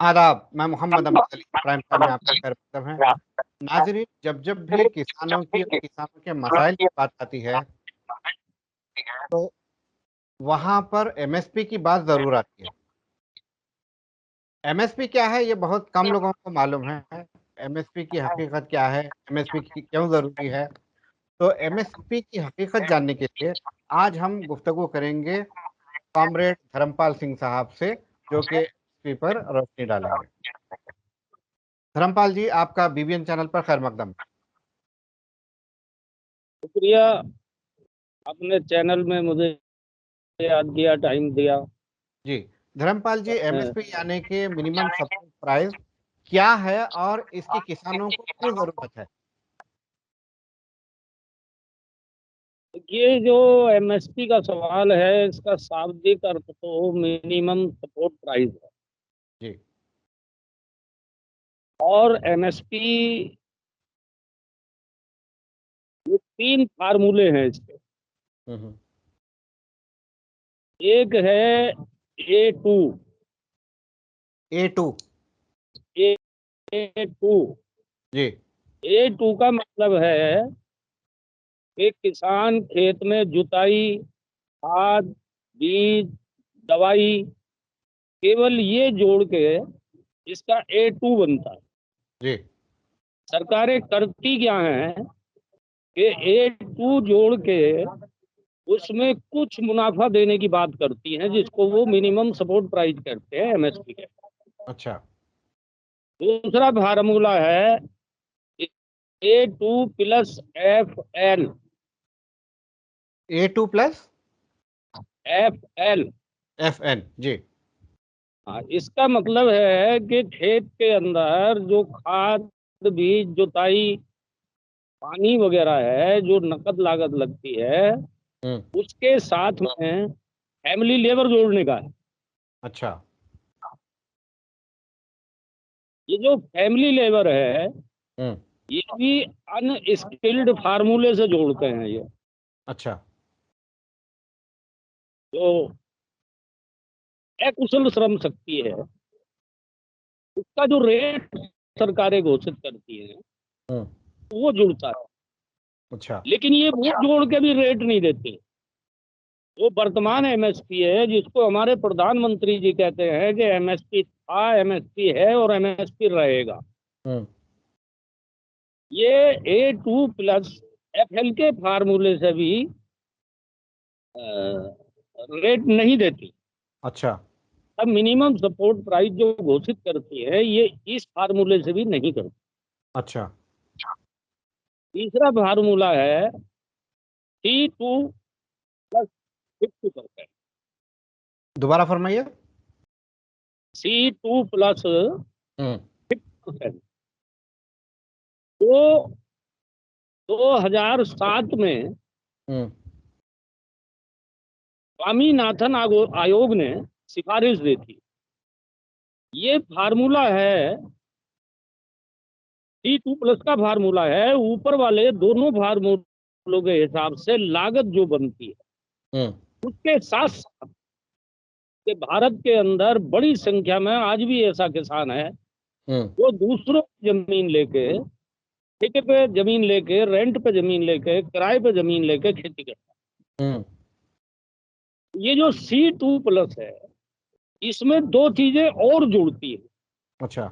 आदाब, मैं Mohammad Amjad Ali, prime time में आपका खैर मकदम है। नाज़रीन, जब भी किसानों की और किसानों के मसाइल की बात आती है, तो वहाँ पर एमएसपी की बात ज़रूर आती है। एमएसपी क्या है, ये बहुत कम लोगों को मालूम है। एमएसपी की हकीकत क्या है, एमएसपी की क्यों ज़रूरी है? तो एमएसपी की हकीकत जानने के लिए आज हम गुफ्तगू करेंगे कॉमरेड धर्मपाल सिंह साहब से, जो कि एमएसपी पर रोशनी डालेंगे। धर्मपाल जी, आपका बीबीएन चैनल पर खैर मकदम। शुक्रिया, अपने चैनल में मुझे याद किया, टाइम दिया। जी, धर्मपाल जी, एमएसपी यानी कि मिनिमम सपोर्ट प्राइस क्या है और इसकी किसानों को क्यों ज़रूरत है? ये जो एमएसपी का सवाल है, इसका शाब्दिक अर्थ तो मिनिमम सपोर्ट प्राइस है। जी। और एमएसपी, ये 3 फार्मूले हैं इसके। हुँ, हुँ। एक है A2। A2। A2 जी। A2 का मतलब है कि किसान खेत में जुताई, खाद, बीज, दवाई, केवल ये जोड़ के इसका A2 बनता है। जी। सरकारें करती क्या है कि A2 जोड़ के उसमें कुछ मुनाफा देने की बात करती हैं, जिसको वो मिनिमम सपोर्ट प्राइस कहते हैं, एमएसपी के। अच्छा। दूसरा फार्मूला है A2 plus FL। A2 plus FL, FN। जी। हाँ, इसका मतलब है कि खेत के अंदर जो खाद, बीज, जुताई, पानी वगैरह है, जो नकद लागत लगती है, हुँ। उसके साथ में फैमिली लेबर जोड़ने का है। अच्छा। ये जो फैमिली लेबर है, हुँ। ये भी अनस्किल्ड फार्मूले से जोड़ते हैं। ये अच्छा। जो अकुशल श्रम शक्ति है, उसका जो रेट सरकारें घोषित करती हैं, हुँ। वो जुड़ता है। अच्छा। लेकिन ये वो जोड़ के भी रेट नहीं देती। वो वर्तमान एमएसपी है, जिसको हमारे प्रधानमंत्री जी कहते हैं कि एमएसपी था, एमएसपी है और एमएसपी रहेगा। हुँ। ये A2 प्लस FL के फार्मूले से भी रेट नहीं देती। अच्छा। अब मिनिमम सपोर्ट प्राइस जो घोषित करती है, ये इस फार्मूले से भी नहीं करती। अच्छा। तीसरा फार्मूला है C2 प्लस 50%। दोबारा फरमाइए। C2 प्लस हुँ। 50%। तो 2007 में हुँ। स्वामीनाथन आयोग ने सिफारिश दी थी। ये फार्मूला है, C2 प्लस का फार्मूला है, ऊपर वाले दोनों फार्मूलों के हिसाब से लागत जो बनती है, हुँ। उसके साथ साथ कि भारत के अंदर बड़ी संख्या में आज भी ऐसा किसान है हुँ। जो दूसरों की जमीन लेके, ठेके पे जमीन लेके, रेंट पे जमीन लेके, किराए पे जमीन लेके खेती करता हुँ। है। ये जो C2 प्लस है, इसमें 2 चीजें और जुड़ती है। अच्छा।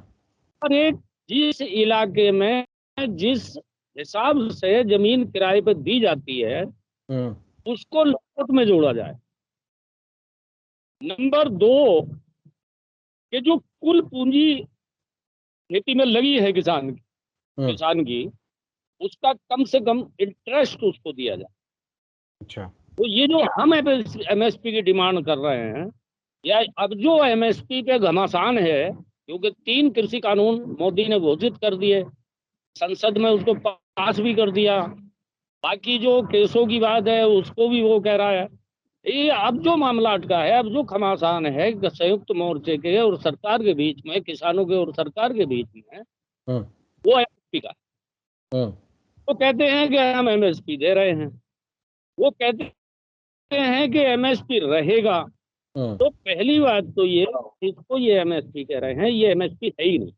और एक, जिस इलाके में जिस हिसाब से जमीन किराए पे दी जाती है, हुँ। उसको लागत में जोड़ा जाए। नंबर 2, कि जो कुल पूंजी खेती में लगी है हुँ। किसान की, उसका कम से कम इंटरेस्ट उसको दिया जाए। अच्छा। तो ये जो हम एमएसपी की डिमांड कर रहे हैं, या अब जो एमएसपी पे घमासान है, क्योंकि 3 कृषि कानून मोदी ने घोषित कर दिए, संसद में उसको पास भी कर दिया, बाकी जो केसों की बात है उसको भी वो कह रहा है। ये अब जो मामला अटका है, अब जो घमासान है संयुक्त मोर्चे के और सरकार के बीच में, किसानों के और सरकार के बीच में, हुँ। वो एमएसपी का। हुँ। वो कहते हैं कि हम एमएसपी दे रहे हैं, वो कहते हैं कि एमएसपी रहेगा, तो पहली बात तो ये, इसको ये एमएसपी कह रहे हैं, ये एमएसपी है ही नहीं।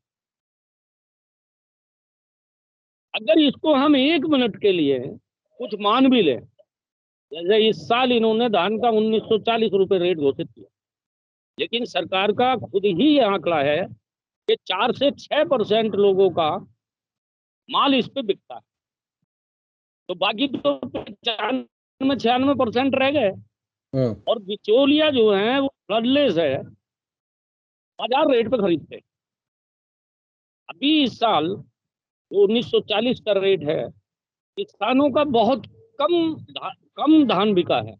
अगर इसको हम 1 मिनट के लिए कुछ मान भी लें, जैसे इस साल इन्होंने धान का 1940 रुपए रेट घोषित किया, लेकिन सरकार का खुद ही ये आंकड़ा है कि 4 से 6% लोगों का माल इस पे बिकता है, तो बाकी तो 95-96% रह गए। और बिचौलिया जो है वो फ्लडलेस है, बाजार रेट पे खरीदते हैं। अभी इस साल जो 1940 का रेट है, किसानों का बहुत कम धान बिका है।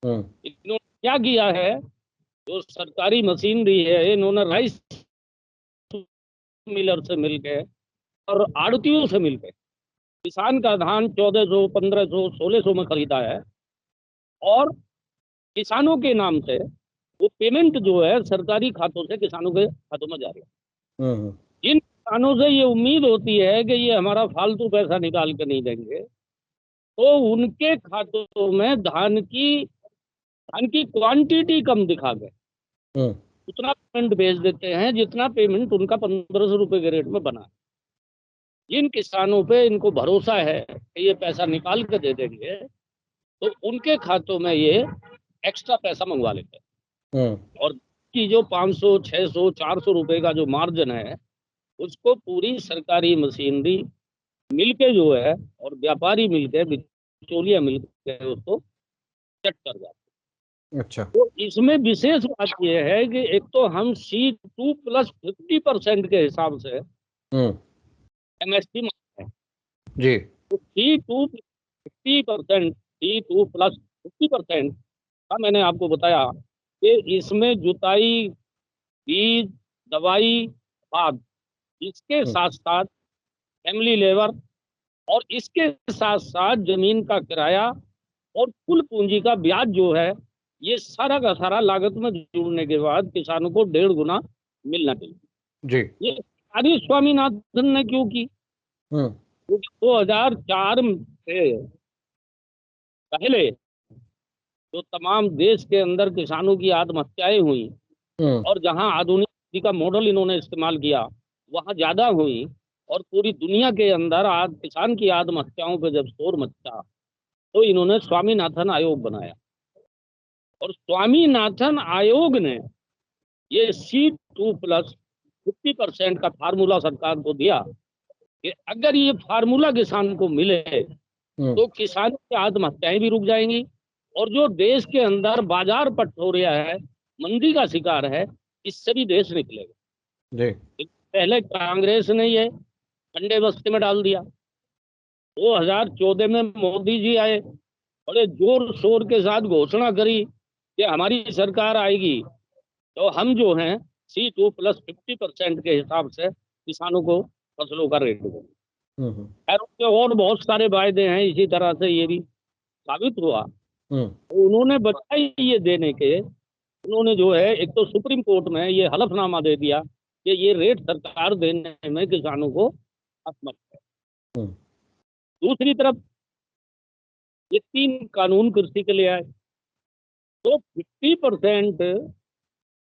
इन्होंने क्या किया है, जो सरकारी मशीनरी है, इन्होंने राइस मिलर से मिलकर और आड़तियों से मिलकर किसान का धान 1400, 1500, 1600 में खरीदा है, और किसानों के नाम से वो पेमेंट जो है सरकारी खातों से किसानों के खातों में जा रही है। जिन किसानों से ये उम्मीद होती है कि ये हमारा फालतू पैसा निकाल के नहीं देंगे, तो उनके खातों में धान की क्वांटिटी कम दिखा गए, उतना पेमेंट भेज देते हैं जितना पेमेंट उनका 1500 रुपए के रेट में बना है। जिन किसानों पे इनको भरोसा है कि ये पैसा निकाल के दे देंगे, तो उनके खातों में ये एक्स्ट्रा पैसा मंगवा लेते हैं, और की जो 500, 600, 400 रुपए का जो मार्जिन है, उसको पूरी सरकारी मशीनरी मिलके जो है और व्यापारी मिलके, बिचौलिया मिलके उसको सेट कर जाते हैं। अच्छा। तो इसमें विशेष बात यह है कि एक तो हम C2 प्लस 50% के हिसाब से एमएसपी मांगते हैं। जी। तो C2 प्लस 50% का मैंने आपको बताया कि इसमें जुताई, बीज, दवाई, खाद, इसके साथ साथ फैमिली लेबर, और इसके साथ साथ जमीन का किराया और कुल पूंजी का ब्याज जो है, ये सारा का सारा लागत में जुड़ने के बाद किसानों को 1.5 गुना मिलना चाहिए। जी। ये सारी स्वामीनाथन ने क्यों की? क्योंकि 2004 से पहले जो तमाम देश के अंदर किसानों की आत्महत्याएं हुई, और जहां आधुनिक कृषि का मॉडल इन्होंने इस्तेमाल किया, वहां ज्यादा हुई, और पूरी दुनिया के अंदर आज किसान की आत्महत्याओं पे जब शोर मचा, तो इन्होंने स्वामीनाथन आयोग बनाया, और स्वामीनाथन आयोग ने ये C2 प्लस 50% का फार्मूला सरकार को दिया कि अगर ये फार्मूला किसान को मिले तो किसानों की आत्महत्याएं भी रुक जाएंगी, और जो देश के अंदर बाजार पट हो रहा है, मंदी का शिकार है, इससे भी देश निकलेगा। जी। पहले कांग्रेस ने ये ठंडे बस्ते में डाल दिया। 2014 में मोदी जी आए, बड़े जोर शोर के साथ घोषणा करी कि हमारी सरकार आएगी तो हम जो हैं C2 प्लस 50% के हिसाब से किसानों को फसलों का रेट देंगे। खैर उसके और बहुत सारे वायदे हैं, इसी तरह से ये भी साबित हुआ। तो उन्होंने बजाय ये देने के, उन्होंने जो है एक तो सुप्रीम कोर्ट में ये हलफनामा दे दिया कि ये रेट सरकार देने में किसानों को असमर्थ है। दूसरी तरफ ये 3 कानून कृषि के लिए आए, तो 50%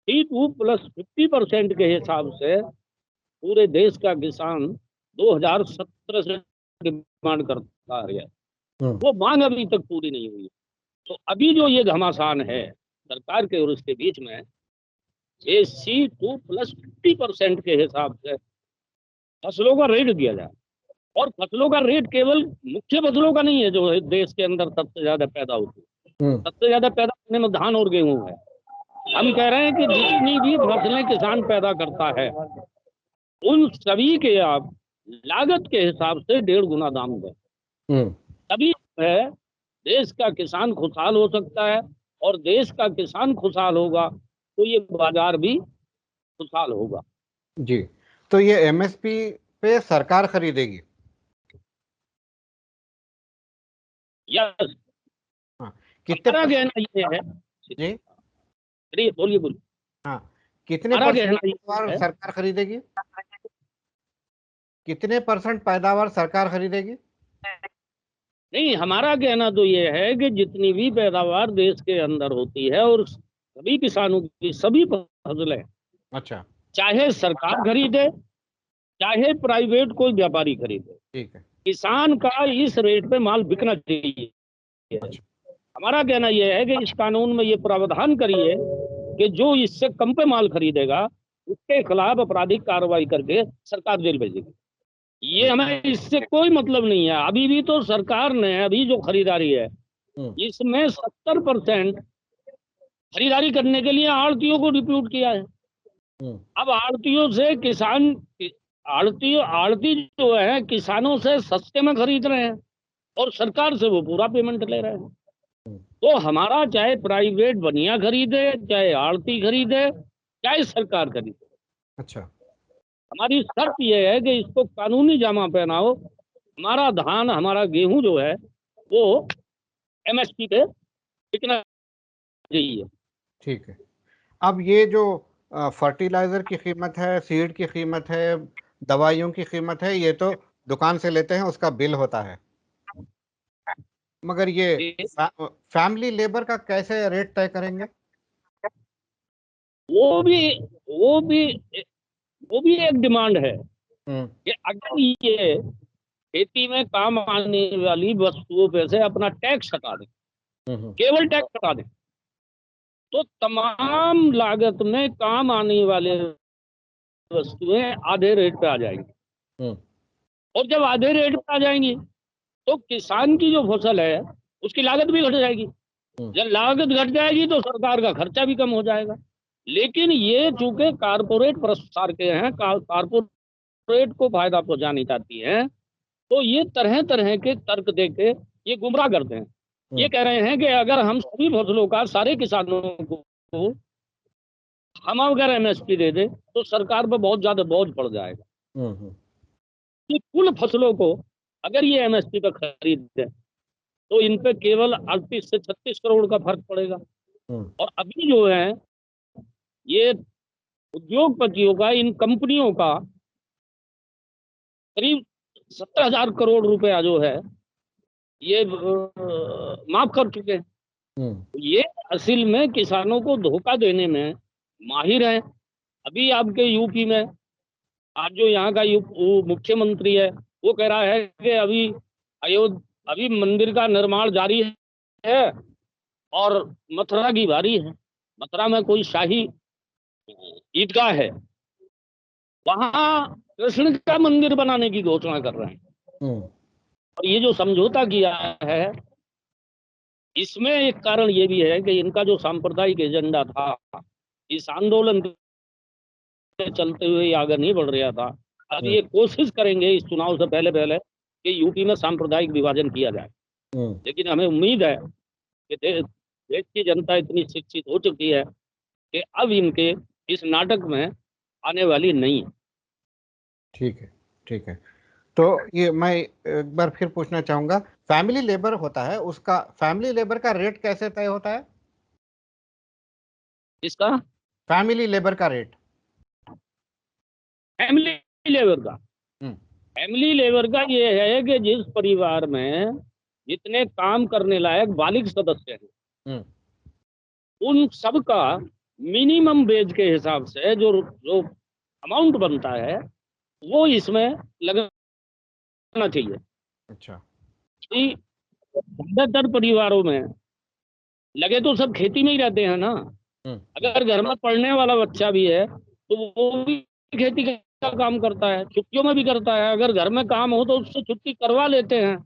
C2 प्लस 50% के हिसाब से पूरे देश का किसान 2017 से डिमांड करता आ रहा है, वो मांग अभी तक पूरी नहीं हुई। तो अभी जो ये घमासान है सरकार के और उसके बीच में, ये C2 प्लस 50% के हिसाब से फसलों का रेट दिया जाए, और फसलों का रेट केवल मुख्य फसलों का नहीं है जो है देश के अंदर सबसे ज्यादा पैदा होती है। सबसे ज्यादा पैदा करने में धान और गेहूं है। हम कह रहे हैं कि जितनी भी फसलें किसान पैदा करता है, उन सभी के आप लागत के हिसाब से 1.5 गुना दाम दें, तभी है देश का किसान खुशहाल हो सकता है, और देश का किसान खुशहाल होगा तो ये बाजार भी खुशहाल होगा। जी। तो ये एमएसपी पे सरकार खरीदेगी? यस। हाँ। कितने हमारा कहना ये है जी। बोलिए बोलिए। हाँ, कितने हमारा परसेंट कहना ये पैदावार है, सरकार खरीदेगी? कितने परसेंट पैदावार सरकार खरीदेगी? नहीं, हमारा कहना तो ये है कि जितनी भी पैदावार देश के अंदर होती है और सभी किसानों की सभी फसलें, अच्छा, चाहे सरकार खरीदे चाहे प्राइवेट कोई व्यापारी खरीदे, ठीक है। किसान का इस रेट पे माल बिकना चाहिए। अच्छा, हमारा कहना यह है कि इस कानून में ये प्रावधान करिए कि जो इससे कम पे माल खरीदेगा उसके खिलाफ आपराधिक कार्रवाई करके सरकार जेल भेजेगी। ये ठीक। हमें इससे कोई मतलब नहीं है। अभी भी तो सरकार ने अभी जो खरीदारी है हुँ, इसमें 70% खरीदारी करने के लिए आड़तियों को डिप्यूट किया है। हुँ, अब आड़तियों से किसान, आड़ती जो है किसानों से सस्ते में खरीद रहे हैं और सरकार से वो पूरा पेमेंट ले रहे हैं। हुँ। तो हमारा चाहे प्राइवेट बनिया खरीदे, चाहे आड़ती खरीदे, चाहे सरकार खरीदे, अच्छा, हमारी शर्त यह है कि इसको कानूनी जामा पहनाओ। हमारा धान, हमारा गेहूं जो है वो एमएसपी पे बिकना चाहिए। ठीक है। अब ये जो फर्टिलाइज़र की कीमत है, सीड की कीमत है, दवाइयों की कीमत है, ये तो दुकान से लेते हैं, उसका बिल होता है। मगर ये ये- फैमिली लेबर का कैसे रेट तय करेंगे? वो भी वो भी वो भी एक डिमांड है हुँ, कि अगर ये खेती में काम आने वाली वस्तुओं पे से अपना टैक्स हटा दें, हुँ, हुँ, केवल टैक्स हटा दें, तो तमाम लागत में काम आने वाले वस्तुएं आधे रेट पे आ जाएंगी। हुँ, और जब आधे रेट पे आ जाएंगी तो किसान की जो फसल है उसकी लागत भी घट जाएगी। हुँ, जब लागत घट जाएगी तो सरकार का खर्चा भी कम हो जाएगा। लेकिन ये चूंकि कारपोरेट प्रस्तार के हैं, कारपोरेट को फायदा पहुंचानी चाहती हैं, तो ये तरह तरह के तर्क देके ये गुमराह करते हैं। ये हुँ, कह रहे हैं कि अगर हम सभी फसलों का सारे किसानों को हम अगर एमएसपी दे दें तो सरकार पर बहुत ज्यादा बोझ पड़ जाएगा। हुँ, हुँ, कि कुल फसलों को अगर ये एमएसपी पर खरीद दें तो इन पे केवल 38 से 36 करोड़ का फर्क पड़ेगा। हुँ, और अभी जो है ये उद्योगपतियों का, इन कंपनियों का करीब 70,000 करोड़ रुपया जो है ये माफ कर चुके हैं। हुँ, ये असल में किसानों को धोखा देने में माहिर हैं। अभी आपके यूपी में आज जो यहाँ का वो मुख्यमंत्री है वो कह रहा है कि अभी मंदिर का निर्माण जारी है और मथुरा की बारी है। मथुरा में कोई शाही ईदगाह है, वहां कृष्ण का मंदिर बनाने की घोषणा कर रहे हैं। हुँ, और ये जो समझौता किया है इसमें एक कारण ये भी है कि इनका जो सांप्रदायिक एजेंडा था इस आंदोलन के चलते हुए ये आगे नहीं बढ़ रहा था। अब हुँ, ये कोशिश करेंगे इस चुनाव से पहले पहले कि यूपी में सांप्रदायिक विभाजन किया जाए। हुँ, लेकिन हमें उम्मीद है कि देश की जनता इतनी शिक्षित हो चुकी है कि अब इनके इस नाटक में आने वाली नहीं है। ठीक है, ठीक है। तो ये मैं एक बार फिर पूछना चाहूँगा, फैमिली लेबर होता है, उसका फैमिली लेबर का रेट कैसे तय होता है? इसका फैमिली लेबर का रेट? फैमिली लेवल का हुँ, फैमिली लेवल का ये है कि जिस परिवार में जितने काम करने लायक बालिग सदस्य हैं हुँ, उन सबका मिनिमम वेज के हिसाब से जो जो अमाउंट बनता है वो इसमें लगना चाहिए। अच्छा। कि ज्यादातर परिवारों में लगे तो सब खेती में ही रहते हैं ना। हुँ, हुँ, अगर घर में पढ़ने वाला बच्चा भी है तो वो भी खेती का काम करता है, छुट्टियों में भी करता है। अगर घर में काम हो तो उससे छुट्टी करवा लेते हैं।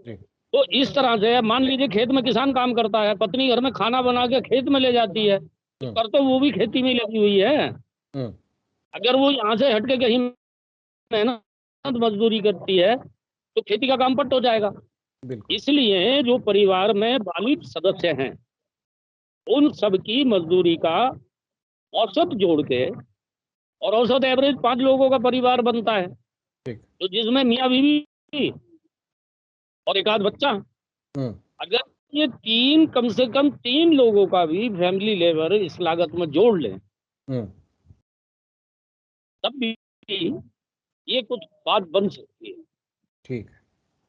जी, तो इस तरह से मान लीजिए खेत में किसान काम करता है, पत्नी घर में खाना बना के खेत में ले जाती है, तो हुँ, कर तो वो भी खेती में ही लगी हुई है। हुँ, अगर वो यहाँ से हट के कहीं मेहनत मजदूरी करती है तो खेती का काम पट हो जाएगा। बिल्कुल। इसलिए जो परिवार में बालिग सदस्य हैं उन सबकी मजदूरी का औसत जोड़ के, और औसत एवरेज 5 लोगों का परिवार बनता है, ठीक। तो जिसमें मियाँ बीवी और एक आध बच्चा, हुँ, अगर ये तीन कम से कम 3 लोगों का भी फैमिली लेबर इस लागत में जोड़ लें हुँ, तब भी ये कुछ बात बन सकती है। ठीक है,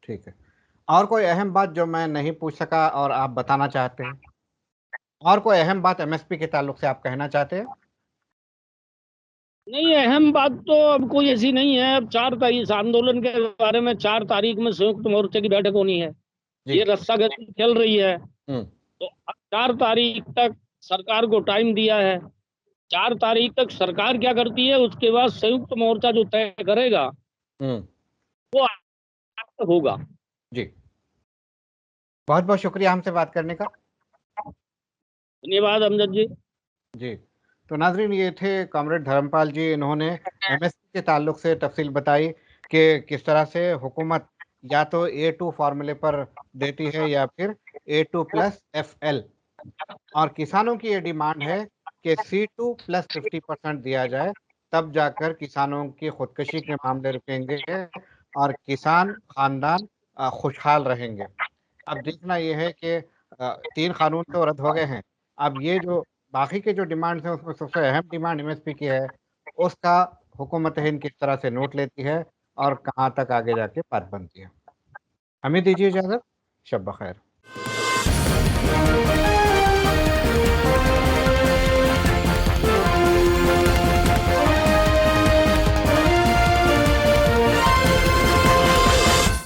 ठीक है। और कोई अहम बात जो मैं नहीं पूछ सका और आप बताना चाहते हैं? और कोई अहम बात एमएसपी के ताल्लुक से आप कहना चाहते हैं? नहीं, अहम बात तो अब कोई ऐसी नहीं है। अब 4 तारीख इस आंदोलन के बारे में 4 तारीख में संयुक्त मोर्चे की बैठक होनी है। जी। ये रस्साकशी चल रही है, हुँ, तो अब 4 तारीख तक सरकार को टाइम दिया है। 4 तारीख तक सरकार क्या करती है, उसके बाद संयुक्त मोर्चा जो तय करेगा हुँ, वो होगा। जी। बहुत-बहुत शुक्रिया हमसे बात करने का। धन्यवाद अमजद जी। जी। तो नाज़रीन, ये थे कॉमरेड धर्मपाल जी। इन्होंने एमएसपी के ताल्लुक से तफ़सील बताई कि किस तरह से हुकूमत या तो A2 फ़ॉर्मूले पर देती है या फिर A2 प्लस FL, और किसानों की ये डिमांड है कि C2 प्लस 50% दिया जाए, तब जाकर किसानों की खुदकशी के मामले रुकेंगे और किसान ख़ानदान खुशहाल रहेंगे। अब देखना ये है कि 3 कानून तो रद्द हो गए हैं। अब ये जो बाकी के जो डिमांड्स हैं, उसमें सबसे अहम डिमांड एमएसपी की है, उसका हुकूमत हिंद किस तरह से नोट लेती है और कहाँ तक आगे जाके बात बनती है। हमें दीजिए इजाज़त। शब बख़ैर।